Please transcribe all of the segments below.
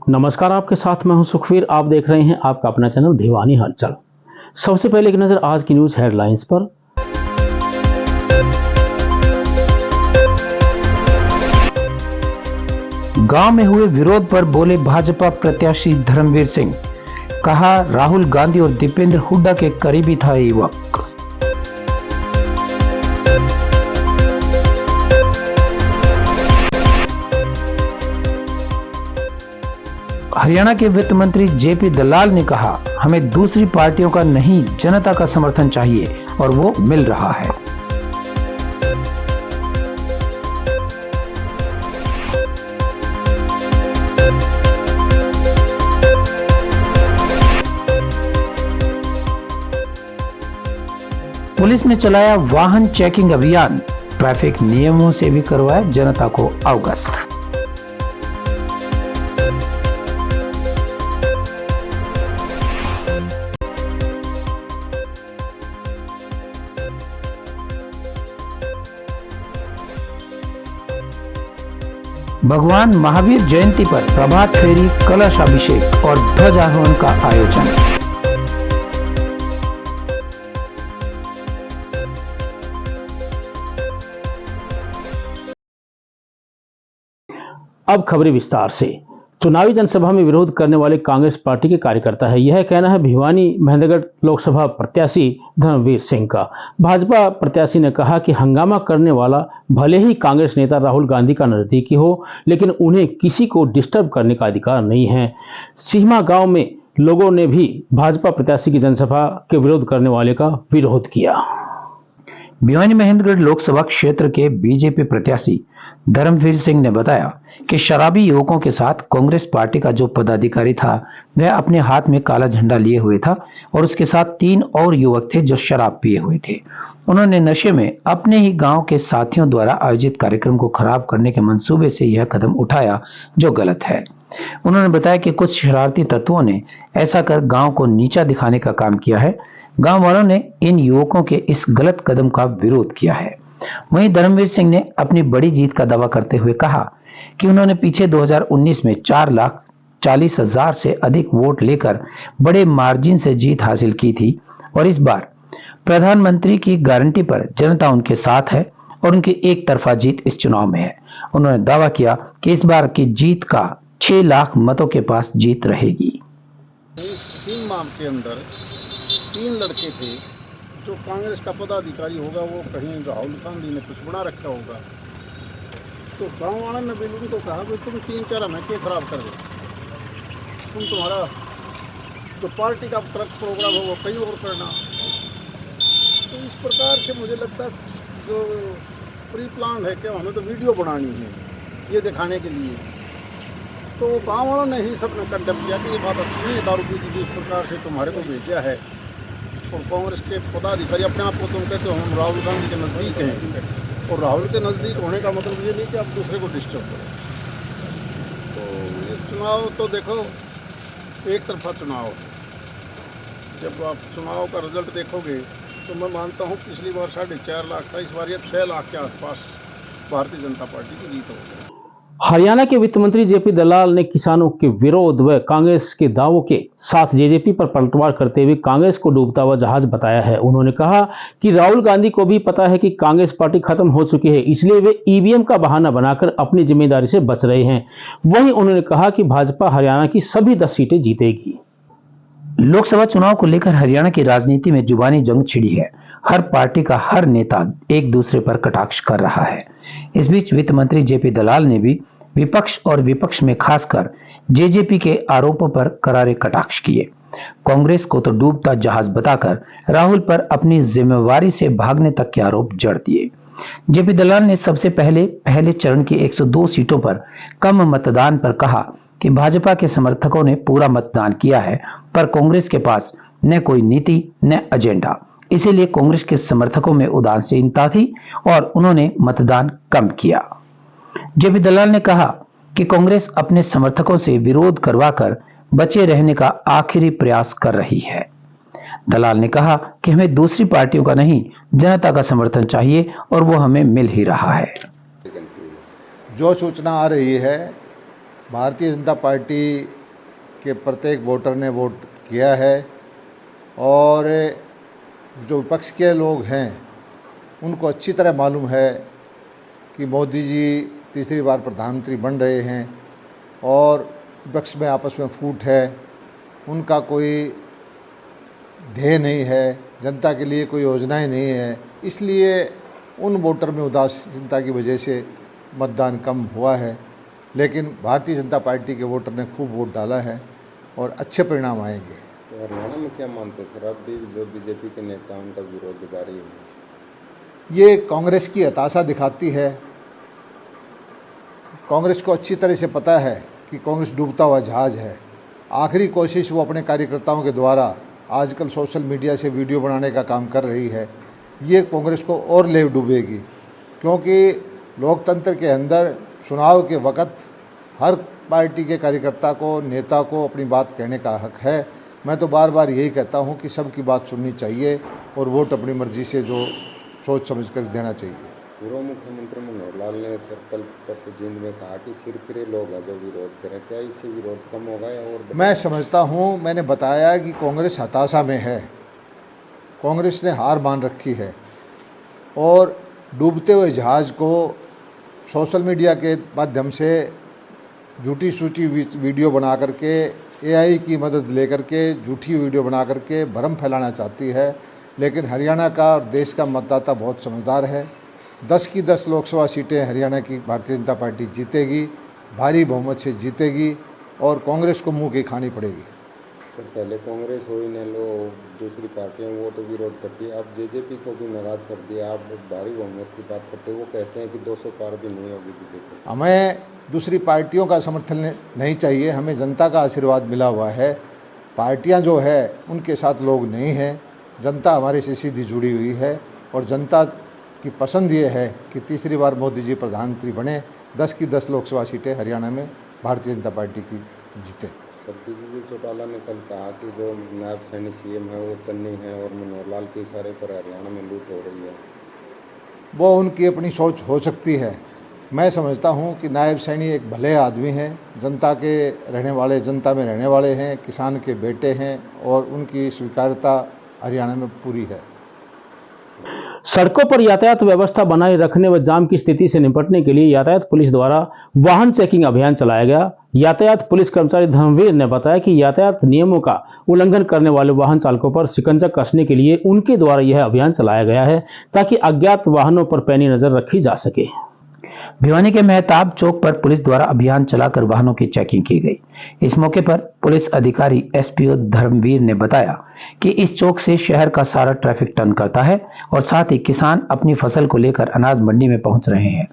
नमस्कार, आपके साथ मैं हूं सुखवीर। आप देख रहे हैं आपका अपना चैनल भिवानी हलचल। सबसे पहले एक नजर आज की न्यूज हेडलाइंस पर। गांव में हुए विरोध पर बोले भाजपा प्रत्याशी धर्मवीर सिंह। कहा, राहुल गांधी और दीपेंद्र हुड्डा के करीबी था युवक। हरियाणा के वित्त मंत्री जेपी दलाल ने कहा, हमें दूसरी पार्टियों का नहीं, जनता का समर्थन चाहिए और वो मिल रहा है। पुलिस ने चलाया वाहन चेकिंग अभियान, ट्रैफिक नियमों से भी करवाया जनता को अवगत। भगवान महावीर जयंती पर प्रभात फेरी, कलश अभिषेक और ध्वजारोहण का आयोजन। अब खबरें विस्तार से। चुनावी जनसभा में विरोध करने वाले कांग्रेस पार्टी के कार्यकर्ता है, यह कहना है भिवानी महेंद्रगढ़ लोकसभा प्रत्याशी धर्मवीर सिंह का। भाजपा प्रत्याशी ने कहा कि हंगामा करने वाला भले ही कांग्रेस नेता राहुल गांधी का नजदीकी हो, लेकिन उन्हें किसी को डिस्टर्ब करने का अधिकार नहीं है। सीमा गांव में लोगों ने भी भाजपा प्रत्याशी की जनसभा के विरोध करने वाले का विरोध किया। भिवानी महेंद्रगढ़ लोकसभा क्षेत्र के बीजेपी प्रत्याशी धर्मवीर सिंह ने बताया कि शराबी युवकों के साथ कांग्रेस पार्टी का जो पदाधिकारी था वह अपने हाथ में काला झंडा लिए हुए था और उसके साथ 3 और युवक थे जो शराब पिए हुए थे। उन्होंने नशे में अपने ही गांव के साथियों द्वारा आयोजित कार्यक्रम को खराब करने के मंसूबे से यह कदम उठाया, जो गलत है। उन्होंने बताया कि कुछ शरारती तत्वों ने ऐसा कर गांव को नीचा दिखाने का काम किया है। गांव वालों ने इन युवकों के इस गलत कदम का विरोध किया है। वहीं धर्मवीर सिंह ने अपनी बड़ी जीत का दावा करते हुए कहा कि उन्होंने पीछे 2019 में 4,40,000 से अधिक वोट लेकर बड़े मार्जिन से जीत हासिल की थी और इस बार प्रधानमंत्री की गारंटी पर जनता उनके साथ है और उनकी एक तरफा जीत इस चुनाव में है। उन्होंने दावा किया कि इस बार की जीत का 6 लाख मतों के पास जीत रहेगी। इस माम के अंदर 3 लड़के थे, जो कांग्रेस का पदाधिकारी होगा वो कहीं राहुल गांधी ने कुछ बना रखा होगा, तो गांव वालों ने भी उनको कहा कि तुम 3-4 हमें क्यों खराब कर दो, तुम्हारा जो पार्टी का प्रोग्राम हो वो कहीं और करना। तो इस प्रकार से मुझे लगता है जो प्री प्लान है कि हमें तो वीडियो बनानी है ये दिखाने के लिए, तो गाँव वालों ने ही सबने कंडेम किया कि ये बात अच्छी नहीं है, दारू पी की जिस प्रकार से तुम्हारे को भेजा है। और कांग्रेस के पदाधिकारी अपने आप को तुम कहते हो हम राहुल गांधी के नज़दीक हैं, और राहुल के नज़दीक होने का मतलब ये नहीं कि आप दूसरे को डिस्टर्ब करो। तो ये चुनाव तो देखो एक तरफा चुनाव है। जब आप चुनाव का रिजल्ट देखोगे तो मैं मानता हूँ पिछली बार 4.5 लाख था, इस बार ये 6 लाख के आसपास भारतीय जनता पार्टी की जीत होगी। हरियाणा के वित्त मंत्री जेपी दलाल ने किसानों के विरोध व कांग्रेस के दावों के साथ जेजेपी पर पलटवार करते हुए कांग्रेस को डूबता हुआ जहाज बताया है। उन्होंने कहा कि राहुल गांधी को भी पता है कि कांग्रेस पार्टी खत्म हो चुकी है, इसलिए वे ईवीएम का बहाना बनाकर अपनी जिम्मेदारी से बच रहे हैं। वहीं उन्होंने कहा कि भाजपा हरियाणा की सभी 10 सीटें जीतेगी। लोकसभा चुनाव को लेकर हरियाणा की राजनीति में जुबानी जंग छिड़ी है। हर पार्टी का हर नेता एक दूसरे पर कटाक्ष कर रहा है। इस बीच वित्त मंत्री जेपी दलाल ने भी विपक्ष और विपक्ष में खासकर जेजेपी के आरोपों पर करारे कटाक्ष किए। कांग्रेस को तो डूबता जहाज बताकर राहुल पर अपनी जिम्मेवारी से भागने तक के आरोप जड़ दिए। जेपी दलाल ने सबसे पहले चरण की 102 सीटों पर कम मतदान पर कहा कि भाजपा के समर्थकों ने पूरा मतदान किया है, पर कांग्रेस के पास न कोई नीति न एजेंडा, इसीलिए कांग्रेस के समर्थकों में उदासीनता थी और उन्होंने मतदान कम किया। जेपी दलाल ने कहा कि कांग्रेस अपने समर्थकों से विरोध करवाकर बचे रहने का आखिरी प्रयास कर रही है। दलाल ने कहा कि हमें दूसरी पार्टियों का नहीं, जनता का समर्थन चाहिए और वो हमें मिल ही रहा है। जो सूचना आ रही है, भारतीय जनता पार्टी कि प्रत्येक वोटर ने वोट किया है और जो विपक्ष के लोग हैं उनको अच्छी तरह मालूम है कि मोदी जी तीसरी बार प्रधानमंत्री बन रहे हैं और विपक्ष में आपस में फूट है, उनका कोई ध्येय नहीं है, जनता के लिए कोई योजनाएं नहीं है, इसलिए उन वोटर में उदासीनता की वजह से मतदान कम हुआ है। लेकिन भारतीय जनता पार्टी के वोटर ने खूब वोट डाला है और अच्छे परिणाम आएंगे। तो हरियाणा में क्या मानते हैं सर, अब भी जो बीजेपी के नेता उनका विरोध जारी है? ये कांग्रेस की हताशा दिखाती है। कांग्रेस को अच्छी तरह से पता है कि कांग्रेस डूबता हुआ जहाज है। आखिरी कोशिश वो अपने कार्यकर्ताओं के द्वारा आजकल सोशल मीडिया से वीडियो बनाने का काम कर रही है। ये कांग्रेस को और ले डूबेगी, क्योंकि लोकतंत्र के अंदर चुनाव के वक़्त हर पार्टी के कार्यकर्ता को, नेता को अपनी बात कहने का हक है। मैं तो बार बार यही कहता हूं कि सबकी बात सुननी चाहिए और वोट अपनी मर्जी से जो सोच समझ कर देना चाहिए। पूर्व मुख्यमंत्री मनोहर लाल ने सर कल परसों जींद में कहा कि सिरफिरे लोग हैं जो विरोध करें, क्या इससे विरोध कम होगा या और? मैं समझता हूं, मैंने बताया कि कांग्रेस हताशा में है, कांग्रेस ने हार मान रखी है और डूबते हुए जहाज़ को सोशल मीडिया के माध्यम से झूठी सूठी वीडियो बना करके, एआई की मदद लेकर के झूठी वीडियो बना करके भ्रम फैलाना चाहती है। लेकिन हरियाणा का और देश का मतदाता बहुत समझदार है। 10 की 10 लोकसभा सीटें हरियाणा की भारतीय जनता पार्टी जीतेगी, भारी बहुमत से जीतेगी और कांग्रेस को मुंह की खानी पड़ेगी। सर पहले कांग्रेस हो ही न लो, दूसरी पार्टियां वो तो विरोध करती है, अब जेजेपी को भी नाराज कर दिया। आप भारी बहुमत की बात करते हैं, वो कहते हैं कि 200 पार भी नहीं होगी बीजेपी। हमें दूसरी पार्टियों का समर्थन नहीं चाहिए, हमें जनता का आशीर्वाद मिला हुआ है। पार्टियां जो है उनके साथ लोग नहीं हैं, जनता हमारे से सीधी जुड़ी हुई है और जनता की पसंद ये है कि तीसरी बार मोदी जी प्रधानमंत्री बने। 10 की 10 लोकसभा सीटें हरियाणा में भारतीय जनता पार्टी की जीते। सर पीपीपी चौटाला ने कल कहा कि जो नायब सैनी सीएम है वो चन्नी है और मनोहर लाल के इशारे पर हरियाणा में लूट हो रही है। वो उनकी अपनी सोच हो सकती है। मैं समझता हूँ कि नायब सैनी एक भले आदमी हैं, जनता के रहने वाले, जनता में रहने वाले हैं, किसान के बेटे हैं और उनकी स्वीकार्यता हरियाणा में पूरी है। सड़कों पर यातायात व्यवस्था बनाए रखने व जाम की स्थिति से निपटने के लिए यातायात पुलिस द्वारा वाहन चेकिंग अभियान चलाया गया। यातायात पुलिस कर्मचारी धर्मवीर ने बताया कि यातायात नियमों का उल्लंघन करने वाले वाहन चालकों पर शिकंजा कसने के लिए उनके द्वारा यह अभियान चलाया गया है ताकि अज्ञात वाहनों पर पैनी नजर रखी जा सके। भिवानी के मेहताब चौक पर पुलिस द्वारा अभियान चलाकर वाहनों की चेकिंग की गई। इस मौके पर पुलिस अधिकारी एसपीओ धर्मवीर ने बताया कि इस चौक से शहर का सारा ट्रैफिक टर्न करता है और साथ ही किसान अपनी फसल को लेकर अनाज मंडी में पहुंच रहे हैं।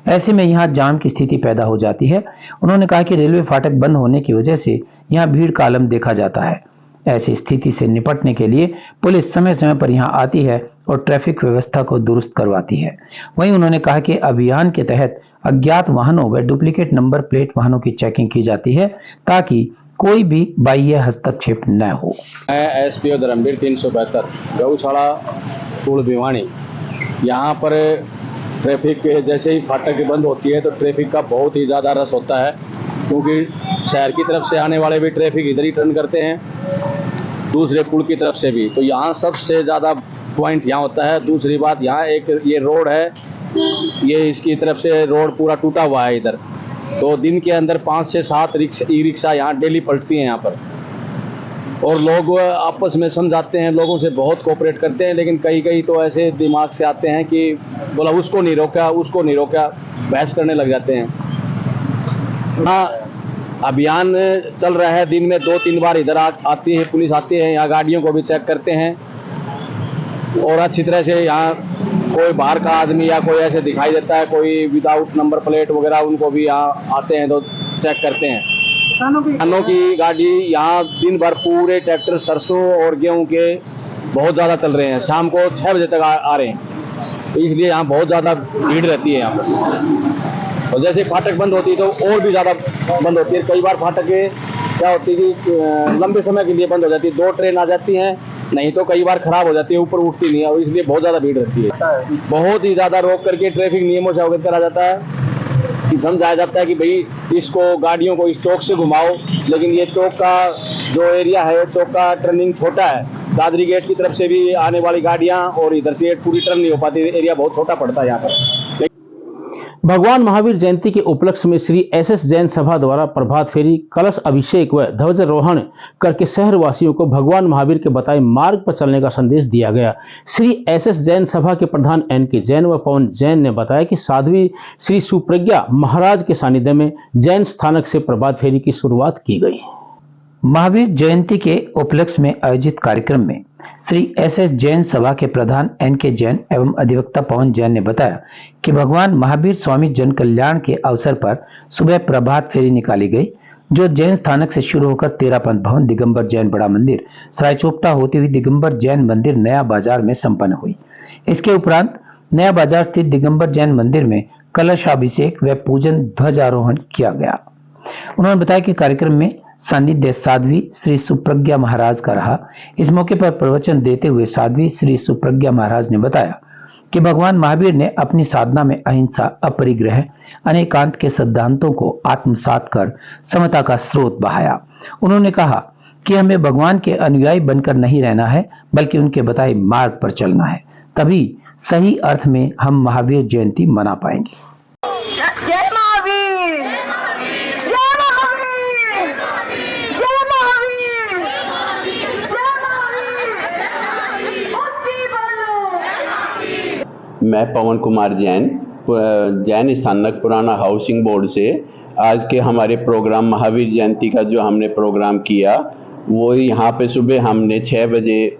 ऐसे में यहां जाम की स्थिति पैदा हो जाती है। उन्होंने कहा कि रेलवे फाटक बंद होने की वजह से यहां भीड़ का आलम देखा जाता है। ऐसी स्थिति से निपटने के लिए पुलिस समय समय पर यहां आती है और ट्रैफिक व्यवस्था को दुरुस्त करवाती है। वहीं उन्होंने कहा कि अभियान के तहत अज्ञात वाहनों व डुप्लीकेट नंबर प्लेट वाहनों की चेकिंग की जाती है ताकि कोई भी बाह्य हस्तक्षेप न हो। एसपीओ धर्मवीर 372 गौशाला टूल भिवानी। यहाँ पर ट्रैफिक जैसे ही फाटक बंद होती है तो ट्रैफिक का बहुत ही ज़्यादा रस होता है, क्योंकि शहर की तरफ से आने वाले भी ट्रैफिक इधर ही टर्न करते हैं, दूसरे पुल की तरफ से भी। तो यहाँ सबसे ज़्यादा पॉइंट यहाँ होता है। दूसरी बात, यहाँ एक ये रोड है, ये इसकी तरफ से रोड पूरा टूटा हुआ है इधर। तो दिन के अंदर 5 से 7 ई रिक्शा यहाँ डेली पलटती हैं यहाँ पर, और लोग आपस में समझाते हैं, लोगों से बहुत कोऑपरेट करते हैं। लेकिन कई तो ऐसे दिमाग से आते हैं कि बोला उसको नहीं रोका, उसको नहीं रोका, बहस करने लग जाते हैं। हाँ, अभियान चल रहा है, दिन में 2-3 बार इधर आती है पुलिस, आती है, यहाँ गाड़ियों को भी चेक करते हैं और अच्छी तरह से यहाँ कोई बाहर का आदमी या कोई ऐसे दिखाई देता है, कोई विदाउट नंबर प्लेट वगैरह, उनको भी यहाँ आते हैं तो चेक करते हैं। किसानों की गाड़ी यहाँ दिन भर पूरे ट्रैक्टर सरसों और गेहूं के बहुत ज़्यादा चल रहे हैं, शाम को 6 बजे तक आ रहे हैं, तो इसलिए यहाँ बहुत ज़्यादा भीड़ रहती है यहाँ पर। और जैसे फाटक बंद होती है तो और भी ज़्यादा बंद होती है। कई बार फाटक क्या होती है कि लंबे समय के लिए बंद हो जाती है, 2 ट्रेन आ जाती हैं, नहीं तो कई बार खराब हो जाती है, ऊपर उठती नहीं है, और इसलिए बहुत ज़्यादा भीड़ रहती है। बहुत ही ज़्यादा रोक करके ट्रैफिक नियमों से अवगत करा जाता है कि समझाया जाता है कि भाई इसको गाड़ियों को इस चौक से घुमाओ, लेकिन ये चौक का जो एरिया है, चौक का टर्निंग छोटा है, दादरी गेट की तरफ से भी आने वाली गाड़ियां और इधर से पूरी टर्न नहीं हो पाती, एरिया बहुत छोटा पड़ता है यहाँ पर। भगवान महावीर जयंती के उपलक्ष्य में श्री एसएस जैन सभा द्वारा प्रभात फेरी, कलश अभिषेक व ध्वजारोहण करके शहरवासियों को भगवान महावीर के बताए मार्ग पर चलने का संदेश दिया गया। श्री एसएस जैन सभा के प्रधान एनके जैन व पवन जैन ने बताया कि साध्वी श्री सुप्रज्ञा महाराज के सानिध्य में जैन स्थानक से प्रभात फेरी की शुरुआत की गई। महावीर जयंती के उपलक्ष्य में आयोजित कार्यक्रम में श्री एसएस जैन सभा के प्रधान एनके जैन एवं अधिवक्ता पवन जैन ने बताया कि भगवान महावीर स्वामी जन कल्याण के अवसर पर सुबह प्रभात फेरी निकाली गई, जो जैन स्थानक से शुरू होकर तेरापंथ भवन, दिगंबर जैन बड़ा मंदिर, सरायचोपटा होती हुई दिगंबर जैन मंदिर नया बाजार में संपन्न हुई। इसके उपरांत नया बाजार स्थित दिगंबर जैन मंदिर में कलशाभिषेक व पूजन ध्वजारोहण किया गया। उन्होंने बताया कि कार्यक्रम में सानिध्य साध्वी श्री सुप्रज्ञा महाराज का रहा। इस मौके पर प्रवचन देते हुए साध्वी श्री सुप्रज्ञा महाराज ने बताया कि भगवान महावीर ने अपनी साधना में अहिंसा, अपरिग्रह, अनेकांत के सिद्धांतों को आत्मसात कर समता का स्रोत बहाया। उन्होंने कहा कि हमें भगवान के अनुयायी बनकर नहीं रहना है, बल्कि उनके बताए मार्ग पर चलना है, तभी सही अर्थ में हम महावीर जयंती मना पाएंगे। जय महावीर, जय महावीर, जय महावीर, जय महावीर, ऊंची बोलो। मैं पवन कुमार जैन, जैन स्थानक पुराना हाउसिंग बोर्ड से आज के हमारे प्रोग्राम महावीर जयंती का जो हमने प्रोग्राम किया, वो यहाँ पे सुबह हमने 6 बजे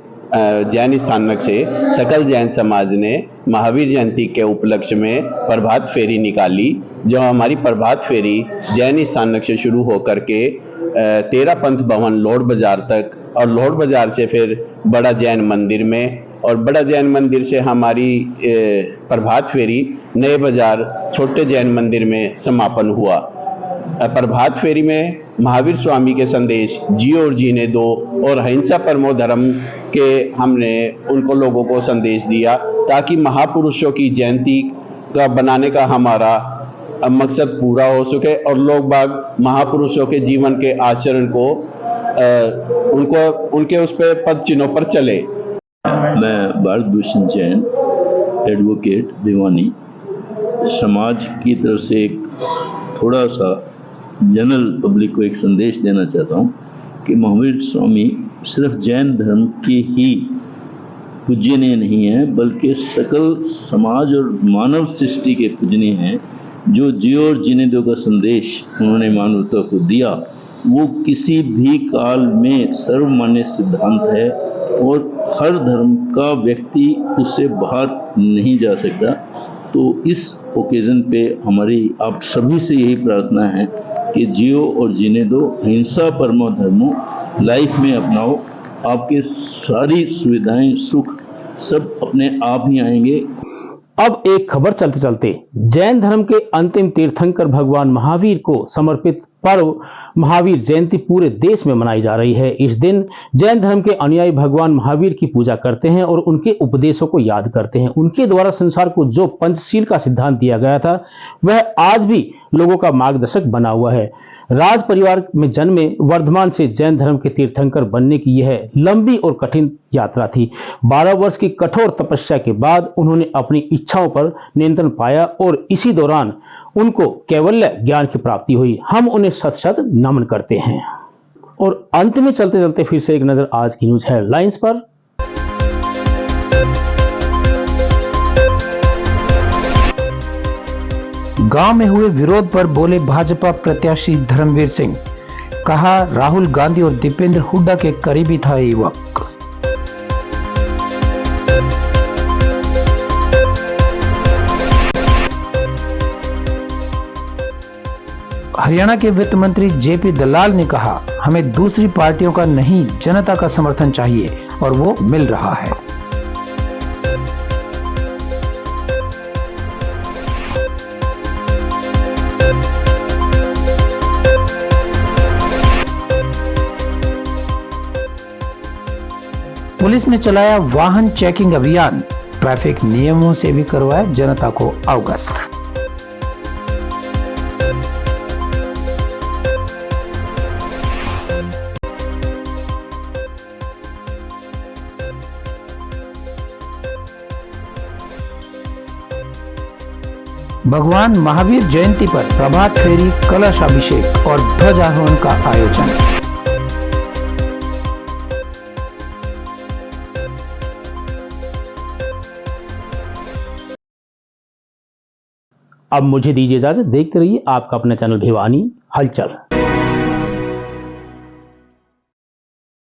जैन स्थानक से सकल जैन समाज ने महावीर जयंती के उपलक्ष्य में प्रभात फेरी निकाली। जो हमारी प्रभात फेरी जैन स्थानक से शुरू होकर के तेरापंथ भवन लोड बाजार तक, और लोड बाजार से फिर बड़ा जैन मंदिर में, और बड़ा जैन मंदिर से हमारी प्रभात फेरी नए बाजार छोटे जैन मंदिर में समापन हुआ। प्रभात फेरी में महावीर स्वामी के संदेश जियो और जीने दो और अहिंसा परमो धर्म के हमने उनको लोगों को संदेश दिया, ताकि महापुरुषों की जयंती का बनाने का हमारा मकसद पूरा हो सके और लोग बाग महापुरुषों के जीवन के आचरण को उनके उस पे पद चिन्हों पर चले। मैं भारत भूषण जैन, एडवोकेट, भिवानी, समाज की तरफ से एक थोड़ा सा जनरल पब्लिक को एक संदेश देना चाहता हूँ कि महावीर स्वामी सिर्फ जैन धर्म के ही पूजनीय नहीं है, बल्कि सकल समाज और मानव सृष्टि के पूजनीय हैं। जो जियो और जीने दो का संदेश उन्होंने मानवता को दिया, वो किसी भी काल में सर्वमान्य सिद्धांत है और हर धर्म का व्यक्ति उससे बाहर नहीं जा सकता। तो इस ओकेजन पे हमारी आप सभी से यही प्रार्थना है कि जियो और जीने दो, अहिंसा परमो धर्मो, लाइफ में अपनाओ, आपके सारी सुविधाएं, सुख सब अपने आप ही आएंगे। अब एक खबर चलते चलते, जैन धर्म के अंतिम तीर्थंकर भगवान महावीर को समर्पित पर्व महावीर जयंती पूरे देश में मनाई जा रही है। इस दिन जैन धर्म के अनुयायी भगवान महावीर की पूजा करते हैं और उनके उपदेशों को याद करते हैं। उनके द्वारा संसार को जो पंचशील का सिद्धांत दिया गया था, वह आज भी लोगों का मार्गदर्शक बना हुआ है। राज परिवार में जन्मे वर्धमान से जैन धर्म के तीर्थंकर बनने की यह लंबी और कठिन यात्रा थी। 12 वर्ष की कठोर तपस्या के बाद उन्होंने अपनी इच्छाओं पर नियंत्रण पाया और इसी दौरान उनको कैवल्य ज्ञान की प्राप्ति हुई। हम उन्हें शत शत नमन करते हैं। और अंत में चलते चलते फिर से एक नजर आज की न्यूज हेडलाइंस पर। गांव में हुए विरोध पर बोले भाजपा प्रत्याशी धर्मवीर सिंह, कहा राहुल गांधी और दीपेंद्र हुड्डा के करीबी था युवक। हरियाणा के वित्त मंत्री जेपी दलाल ने कहा, हमें दूसरी पार्टियों का नहीं जनता का समर्थन चाहिए और वो मिल रहा है। पुलिस ने चलाया वाहन चेकिंग अभियान, ट्रैफिक नियमों से भी करवाया जनता को अवगत। भगवान महावीर जयंती पर प्रभात फेरी, कलश अभिषेक और ध्वजारोहण का आयोजन। अब मुझे दीजिए इजाजत। देखते रहिए आपका अपना चैनल भिवानी हलचल।